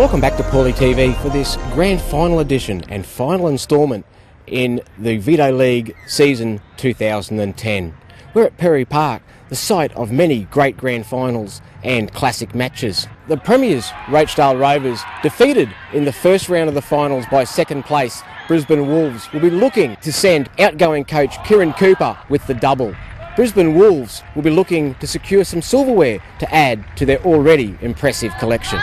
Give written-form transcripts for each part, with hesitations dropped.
Welcome back to PaulyTV for this grand final edition and final instalment in the Veto League season 2010. We're at Perry Park, the site of many great grand finals and classic matches. The premiers, Rochedale Rovers, defeated in the first round of the finals by second place Brisbane Wolves, will be looking to send outgoing coach Kieran Cooper with the double. Brisbane Wolves will be looking to secure some silverware to add to their already impressive collection.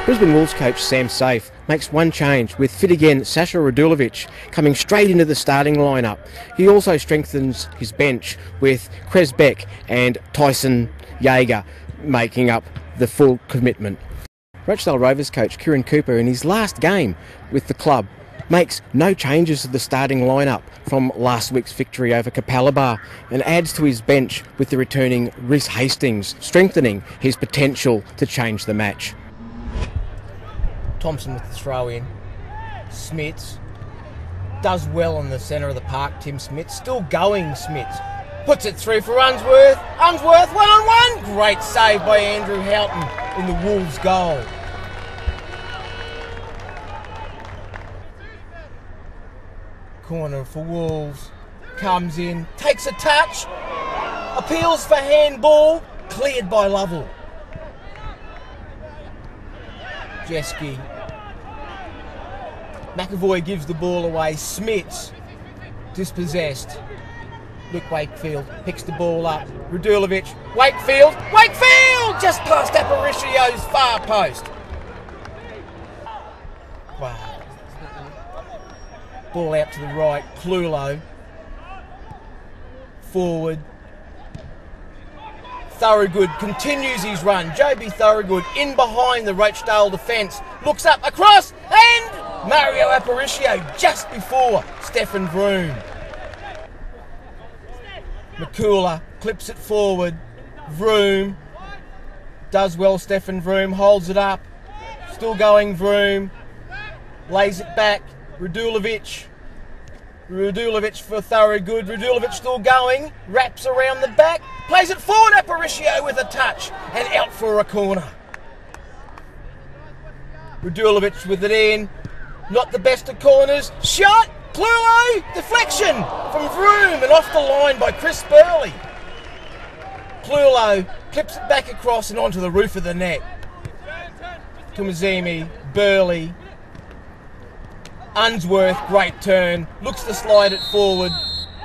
Brisbane Wolves coach Sam Safe makes one change, with fit again Sasha Radulovic coming straight into the starting lineup. He also strengthens his bench with Kres Beck and Tyson Jaeger making up the full commitment. Rochedale Rovers coach Kieran Cooper, in his last game with the club, makes no changes to the starting lineup from last week's victory over Capalaba and adds to his bench with the returning Rhys Hastings, strengthening his potential to change the match. Thompson with the throw in. Smits does well in the centre of the park. Tim Smits still going. Smits puts it through for Unsworth. Unsworth 1-on-1. Great save by Andrew Houghton in the Wolves goal. Corner for Wolves. Comes in, takes a touch, appeals for handball, cleared by Lovell. Jeske. McAvoy gives the ball away. Smits dispossessed. Luke Wakefield picks the ball up. Radulovic. Wakefield just past Aparicio's far post. Wow. Ball out to the right. Clulo. Forward. Thorogood continues his run. Joby Thorogood in behind the Rochedale defence. Looks up, across, and Mario Aparicio just before Stefan Vroom. McCooler clips it forward. Vroom does well. Stefan Vroom holds it up. Still going Vroom. Lays it back. Radulovic for Thorogood. Radulovic still going. Wraps around the back. Plays it forward. Aparicio with a touch. And out for a corner. Radulovic with it in. Not the best of corners. Shot. Clulo. Deflection from Vroom and off the line by Chris Burley. Clulo clips it back across and onto the roof of the net. Tumazimi. Burley. Unsworth, great turn, looks to slide it forward.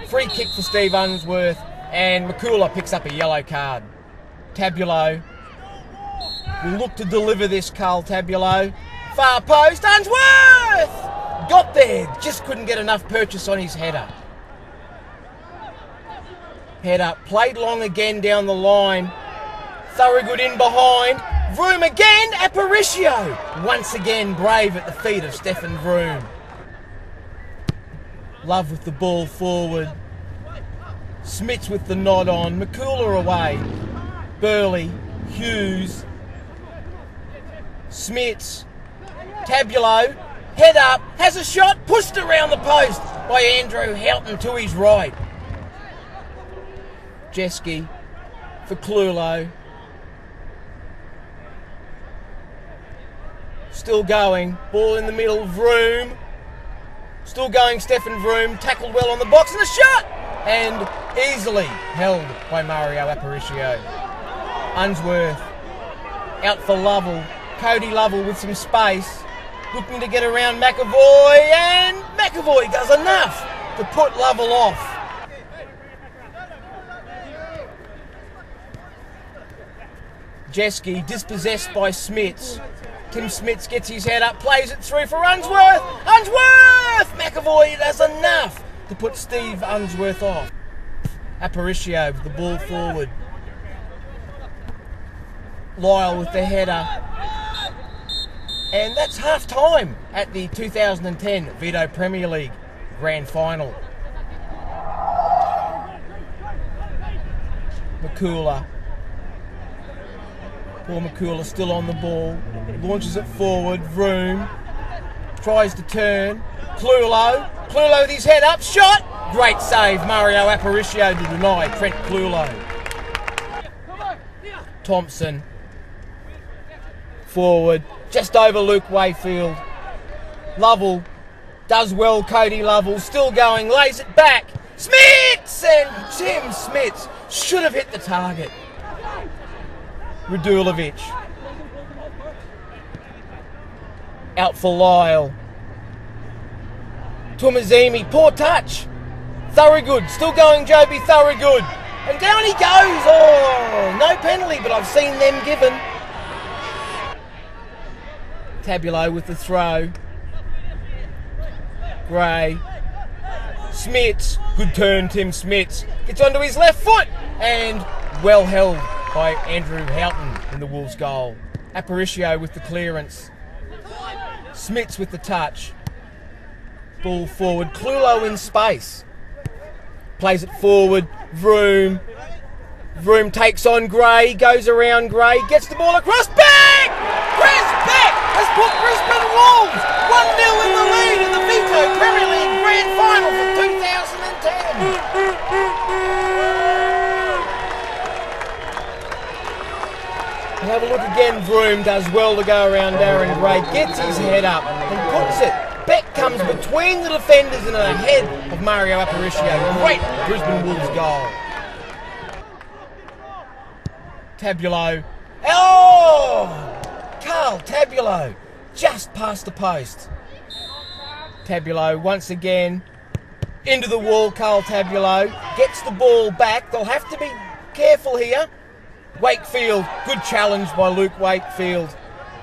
Free kick for Steve Unsworth, and McCooler picks up a yellow card. Tabulo will look to deliver this, Carl Tabulo. Far post, Unsworth! Got there, just couldn't get enough purchase on his header. Header, played long again down the line. Thorogood in behind. Vroom again, Aparicio. Once again, brave at the feet of Stefan Vroom. Love with the ball forward. Smits with the nod on. McCooler away. Burley. Hughes. Smits. Tabulo. Head up. Has a shot. Pushed around the post by Andrew Houghton to his right. Jeske for Clulo. Still going. Ball in the middle. Vroom. Still going, Stefan Vroom. Tackled well on the box and a shot! And easily held by Mario Aparicio. Unsworth. Out for Lovell. Cody Lovell with some space. Looking to get around McAvoy. And McAvoy does enough to put Lovell off. Jeske dispossessed by Smits. Tim Smits gets his head up, plays it through for Unsworth. Unsworth! McAvoy does enough to put Steve Unsworth off. Aparicio with the ball forward. Lyle with the header. And that's half time at the 2010 Veto Premier League Grand Final. McCooler. Paul McCooler still on the ball. Launches it forward. Vroom. tries to turn. Clulo with his head up, shot! Great save, Mario Aparicio to deny Trent Clulo. Thompson. Forward, just over Luke Wayfield. Lovell does well, Cody Lovell, still going, lays it back. Smits! And Tim Smits should have hit the target. Radulovic. Out for Lyle. Tumazimi, poor touch. Thorogood, still going Joby Thorogood. And down he goes. Oh, no penalty, but I've seen them given. Tabulo with the throw. Gray. Smits, good turn Tim Smits. Gets onto his left foot and well held by Andrew Houghton in the Wolves goal. Aparicio with the clearance. Smits with the touch. Ball forward, Clulo in space. Plays it forward, Vroom. Vroom takes on Gray, goes around Gray, gets the ball across, bang! Chris Beck has put Brisbane Wolves 1-0 in the lead in the Veto Premier League Grand Final for 2010. Have a look again, Vroom does well to go around Darren Gray, gets his head up and puts it. Beck comes between the defenders and ahead of Mario Aparicio. Great Brisbane Wolves goal. Tabulo. Oh! Carl Tabulo just past the post. Tabulo once again into the wall. Carl Tabulo gets the ball back. They'll have to be careful here. Wakefield, good challenge by Luke Wakefield.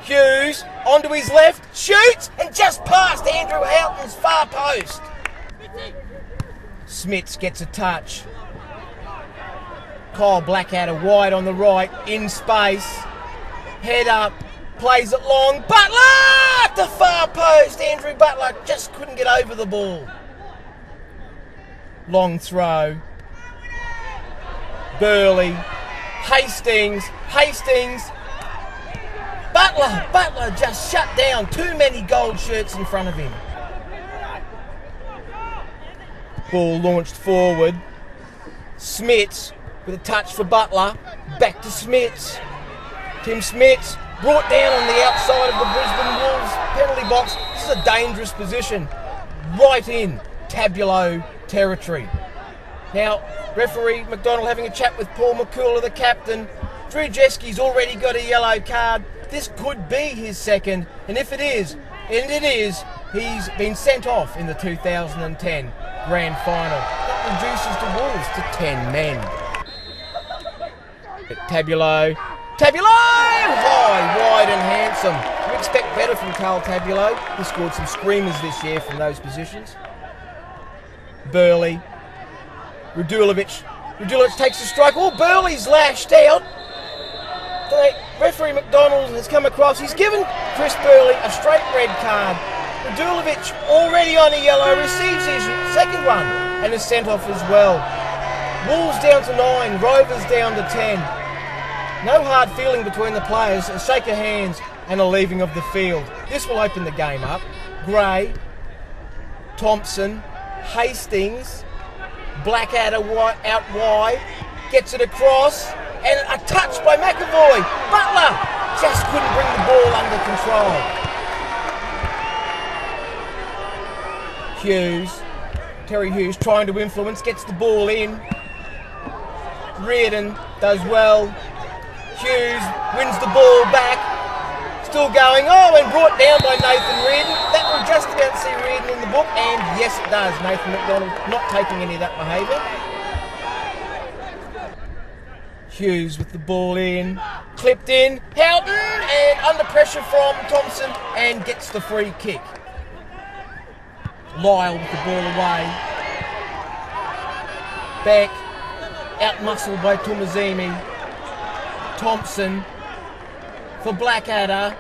Hughes onto his left, shoots and just past Andrew Houghton's far post. Smits gets a touch. Kyle Blackadder wide on the right, in space. Head up, plays it long. Butler at the far post. Andrew Butler just couldn't get over the ball. Long throw. Burley. Hastings. Butler just shut down. Too many gold shirts in front of him. Ball launched forward. Smits with a touch for Butler. Back to Smits. Tim Smits brought down on the outside of the Brisbane Wolves penalty box. This is a dangerous position. Right in Tabulo territory. Now, referee McDonald having a chat with Paul McCooler, the captain. Drew Jeski's already got a yellow card. This could be his second, and if it is, he's been sent off in the 2010 Grand Final. That reduces the Wolves to 10 men. Tabulo, high, wide and handsome. You expect better from Carl Tabulo. He scored some screamers this year from those positions. Burley, Radulovic takes a strike. Oh, Burley's lashed out. Referee McDonald has come across. He's given Chris Burley a straight red card. Radulovic already on a yellow, receives his second one and is sent off as well. Wolves down to 9, Rovers down to 10. No hard feeling between the players, a shake of hands and a leaving of the field. This will open the game up. Gray, Thompson, Hastings, Blackadder out wide, gets it across, and a touch by McAvoy. Butler just couldn't bring the ball under control. Terry Hughes trying to influence, gets the ball in. Reardon does well. Hughes wins the ball back. Still going, and brought down by Nathan Reardon. That will just about see Reardon in the book, and yes it does. Nathan McDonald not taking any of that behaviour. Hughes with the ball in, clipped in, Houghton, and under pressure from Thompson, and gets the free kick. Lyle with the ball away. Beck, out-muscled by Tumazimi. Thompson for Blackadder.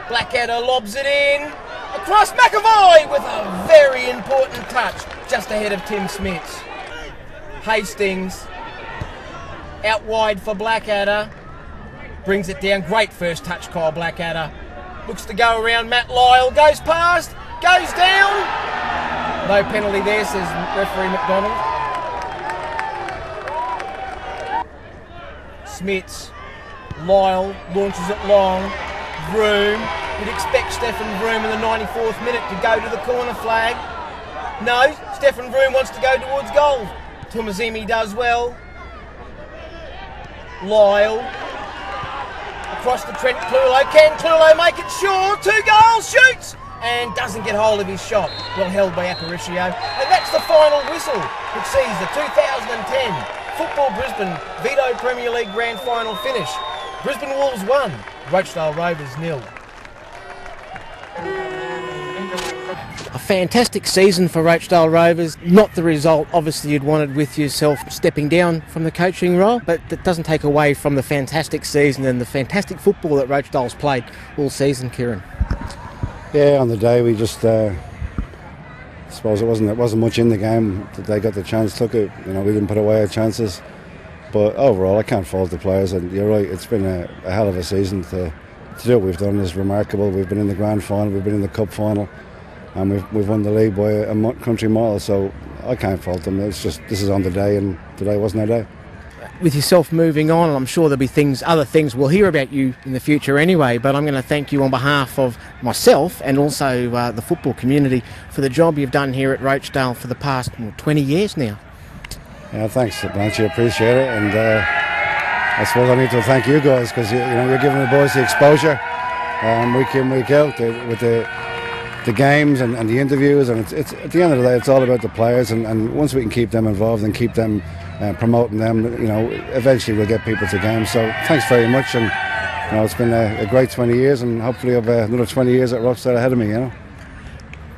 Blackadder lobs it in. Across McAvoy with a very important touch just ahead of Tim Smits. Hastings out wide for Blackadder. Brings it down. Great first touch, Kyle Blackadder. looks to go around Matt Lyle, goes past, goes down. No penalty there, says referee McDonald. Smits, Lyle launches it long, Vroom. You'd expect Stefan Vroom in the 94th minute to go to the corner flag. No, Stefan Vroom wants to go towards goal. Tumazimi does well. Lyle. Across to Trent Clulo. Can Clulo make it sure? 2 goals, shoots! And doesn't get hold of his shot. Well held by Aparicio. And that's the final whistle, which sees the 2010 Football Brisbane Veto Premier League Grand Final finish. Brisbane Wolves 1, Rochedale Rovers 0. A fantastic season for Rochedale Rovers. Not the result obviously you'd wanted with yourself stepping down from the coaching role, but that doesn't take away from the fantastic season and the fantastic football that Rochedale's played all season, Kieran. Yeah, on the day we just I suppose it wasn't much in the game that they got the chance, took it. You know, we didn't put away our chances. But overall I can't fault the players, and you're right, it's been a hell of a season. To do what we've done is remarkable. We've been in the grand final, we've been in the cup final, and we've won the league by a country mile, so I can't fault them. It's just, this is on the day, and today wasn't our day. With yourself moving on, I'm sure there'll be other things we'll hear about you in the future anyway, but I'm going to thank you on behalf of myself and also the football community for the job you've done here at Rochedale for the past 20 years now. Yeah, thanks, Blanche, I appreciate it, and I suppose I need to thank you guys, because you're giving the boys the exposure week in, week out with the games and the interviews, and it's at the end of the day it's all about the players, and once we can keep them involved and keep them promoting them, eventually we'll get people to games. So thanks very much, and it's been a great 20 years, and hopefully I've another 20 years at Rochedale ahead of me.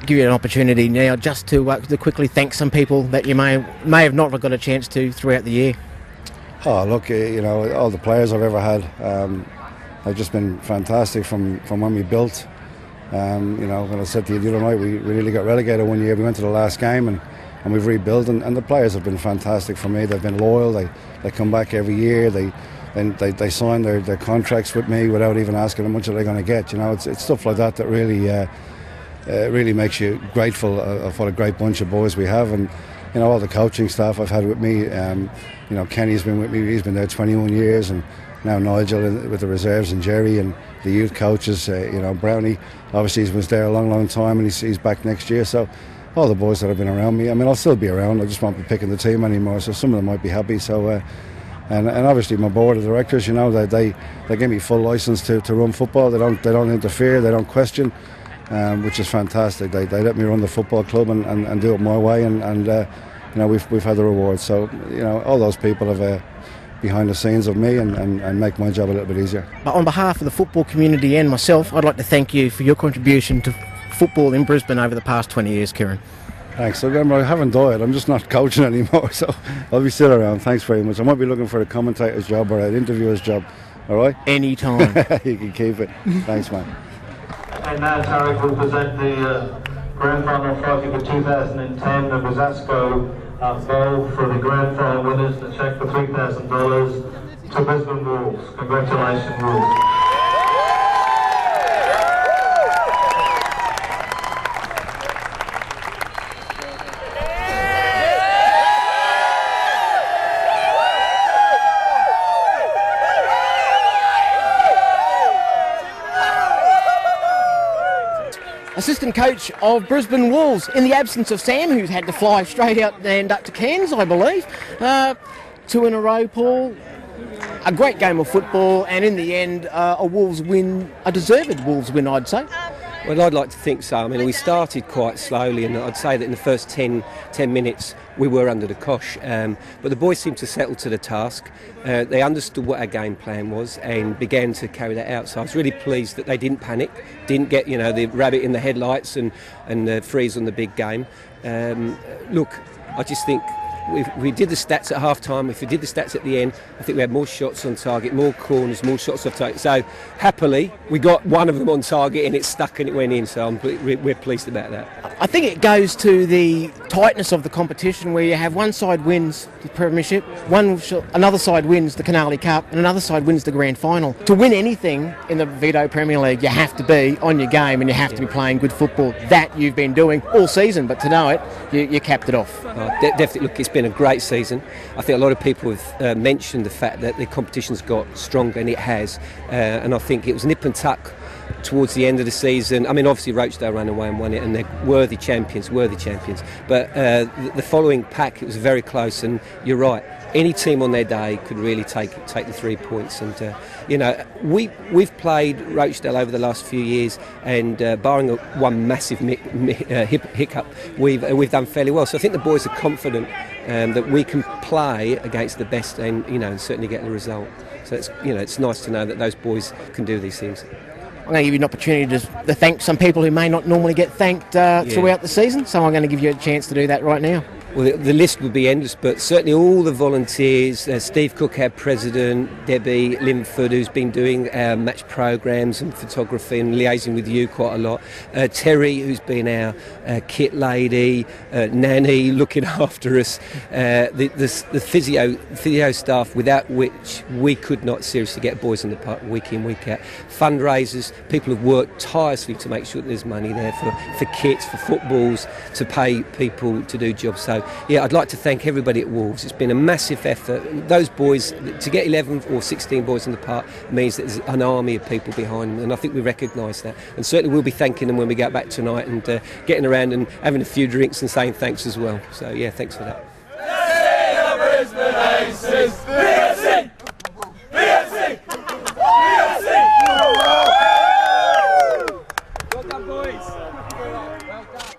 Give you an opportunity now just to quickly thank some people that you may have not got a chance to throughout the year. Oh look, all the players I've ever had, have just been fantastic from when we built. When I said to you the other night, we really got relegated one year. We went to the last game and we've rebuilt, and the players have been fantastic for me. They've been loyal. They come back every year. They sign their contracts with me without even asking how much are they going to get. It's stuff like that really makes you grateful of what a great bunch of boys we have, and all the coaching staff I've had with me. Kenny's been with me. He's been there 21 years, and now Nigel with the reserves, and Jerry and the youth coaches. Brownie, obviously he was there a long time, and he's back next year. So all the boys that have been around me. I'll still be around. I just won't be picking the team anymore. So some of them might be happy. So and obviously my board of directors. They give me full license to run football. They don't interfere. They don't question. Which is fantastic. They let me run the football club and do it my way, and we've had the rewards. So all those people have behind the scenes of me and make my job a little bit easier. But on behalf of the football community and myself, I'd like to thank you for your contribution to football in Brisbane over the past 20 years, Kieran. Thanks. So remember, I haven't died. I'm just not coaching anymore, so I'll be still around. Thanks very much. I might be looking for a commentator's job or an interviewer's job. All right? Anytime. You can keep it. Thanks, man. And now Tarek will present the Grand Final trophy for 2010, the Brisasco bowl for the Grand Final winners, the cheque for $3,000 to Brisbane Wolves. Congratulations, Wolves. Assistant coach of Brisbane Wolves, in the absence of Sam, who's had to fly straight out and up to Cairns, I believe. 2 in a row, Paul. A great game of football, and in the end, a Wolves win, a deserved Wolves win, I'd say. Well, I'd like to think so. We started quite slowly, and I'd say that in the first 10 minutes we were under the cosh. But the boys seemed to settle to the task. They understood what our game plan was and began to carry that out. So I was really pleased that they didn't panic, didn't get the rabbit in the headlights and freeze on the big game. Look, I just think we did the stats at half-time, if we did the stats at the end, I think we had more shots on target, more corners, more shots off target. So happily, we got one of them on target and it stuck and it went in. So we're pleased about that. I think it goes to the tightness of the competition, where you have one side wins the Premiership, another side wins the Canali Cup, and another side wins the Grand Final. To win anything in the Veto Premier League, you have to be on your game and you have to be playing good football. That you've been doing all season, but tonight you capped it off. Definitely, look, it's been a great season. I think a lot of people have mentioned the fact that the competition's got stronger, and it has. And I think it was nip and tuck towards the end of the season. I mean, obviously Rochedale ran away and won it, and they're worthy champions. But the following pack, it was very close, and you're right. Any team on their day could really take the 3 points, and we've played Rochdale over the last few years, and barring one massive hiccup, we've done fairly well. So I think the boys are confident that we can play against the best, and certainly get the result. So it's nice to know that those boys can do these things. I'm going to give you an opportunity to thank some people who may not normally get thanked throughout the season, so I'm going to give you a chance to do that right now. Well, the list would be endless, but certainly all the volunteers, Steve Cook, our president, Debbie Linford, who's been doing our match programmes and photography and liaising with you quite a lot, Terry, who's been our kit lady, Nanny, looking after us, the physio staff, without which we could not seriously get boys in the park week in, week out, fundraisers, people have worked tirelessly to make sure that there's money there for kits, for footballs, to pay people to do jobs. So I'd like to thank everybody at Wolves. It's been a massive effort. Those boys, to get 11 or 16 boys in the park means that there's an army of people behind them, and I think we recognise that. And certainly we'll be thanking them when we get back tonight, and getting around and having a few drinks and saying thanks as well. So thanks for that.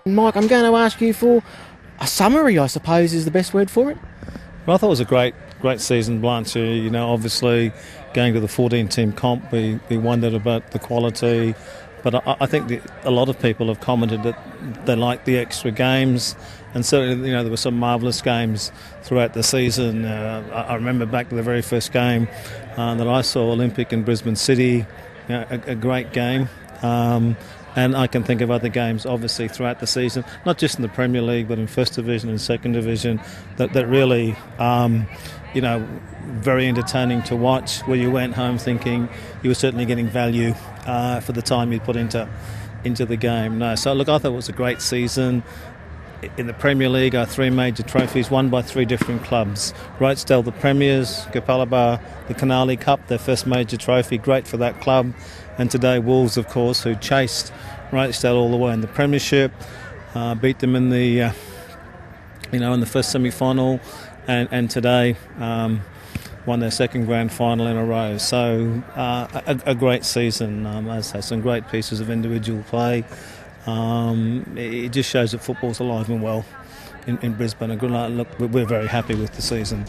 Mike, I'm going to ask you for a summary, I suppose, is the best word for it. Well, I thought it was a great season, Blanche. Obviously going to the 14-team comp, we wondered about the quality, but I think a lot of people have commented that they like the extra games, and certainly there were some marvellous games throughout the season. I remember back to the very first game that I saw, Olympic in Brisbane City, a great game. And I can think of other games, obviously, throughout the season, not just in the Premier League, but in First Division and Second Division, that really, very entertaining to watch, where you went home thinking you were certainly getting value for the time you put into the game. So, look, I thought it was a great season. In the Premier League, our 3 major trophies won by 3 different clubs. Rochedale, the Premiers, Kapalaba, the Canali Cup, their first major trophy, great for that club. And today, Wolves, of course, who chased Rochedale all the way in the Premiership, beat them in the, in the first semi-final, and today won their second grand final in a row. So a great season. As has some great pieces of individual play. It just shows that football's alive and well in Brisbane. Look, we're very happy with the season.